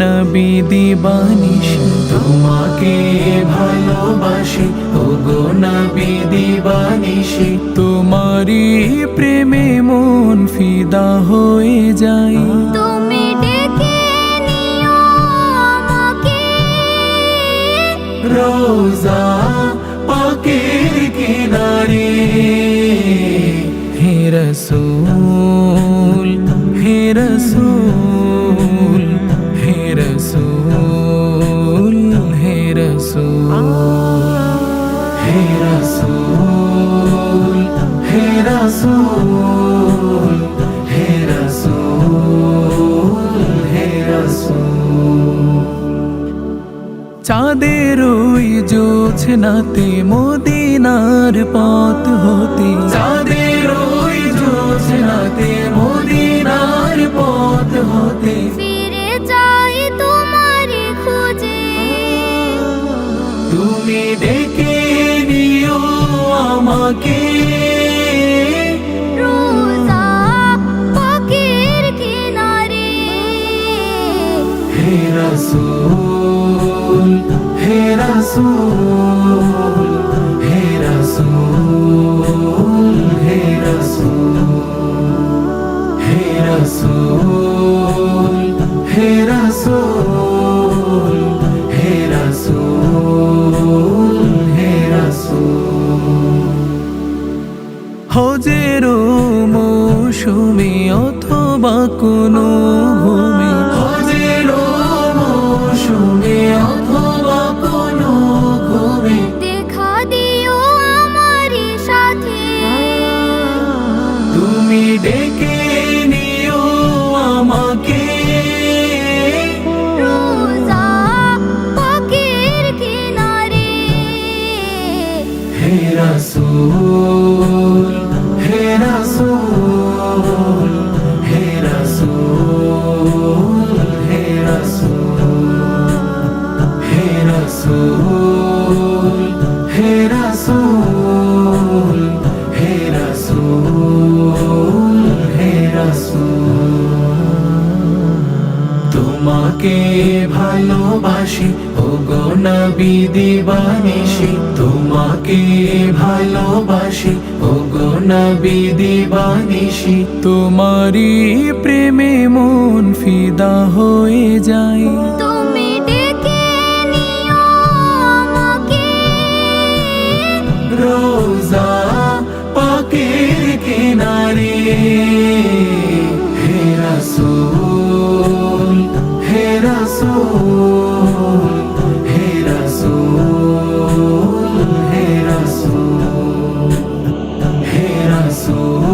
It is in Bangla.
নবী দিবানিশি তোমাকে ভালোবাসি ওগো নবী দিবানিশি তোমারি প্রেমে মন ফিদা হয়ে যায় তুমি ডেকে নিও আমাকে রোজা পাকের কিনারে হে রসূল হে রসূল হে রসূল হে রসূল হে রসূল হে রসূল হে রসূল হে রসূল চাঁদের ওই জোছনাতে মদিনার পথ হতে চাঁদের ওই জোছনাতে মদিনার পথ হতে ফিরে যাই তোমারে খুঁজে তুমি ডেকে নিও আমাকে রোজা পাকের কিনারে হে রসূল হে রসূল হে রসূল হে রসূল হে রসূল হে রসূল হে রসূল হে রসূল হজের মৌসুমে অথবা কোনো ভূমি হজের মৌসুমে অথবা কোনো ভূমি দেখা দিও আমারি সাথে তুমি ডেকে নিও আমাকে রোজা পাকের কিনারে হে রসূল হে রসূল হে রসূল হে রসূল হে রসূল হে রসূল হে রসূল হে রসূল তোমাকে ভালোবাসি ওগো নবী দিবানিশি তোমাকে ভালোবাসি ওগো নবী দিবানিশি তোমারি প্রেমে মন ফিদা হয়ে যায় তুমি ডেকে নিও আমাকে রোজা পাকের কিনারে হে রসূল হে রসূল হে রসূল হে রসূল হে রসূল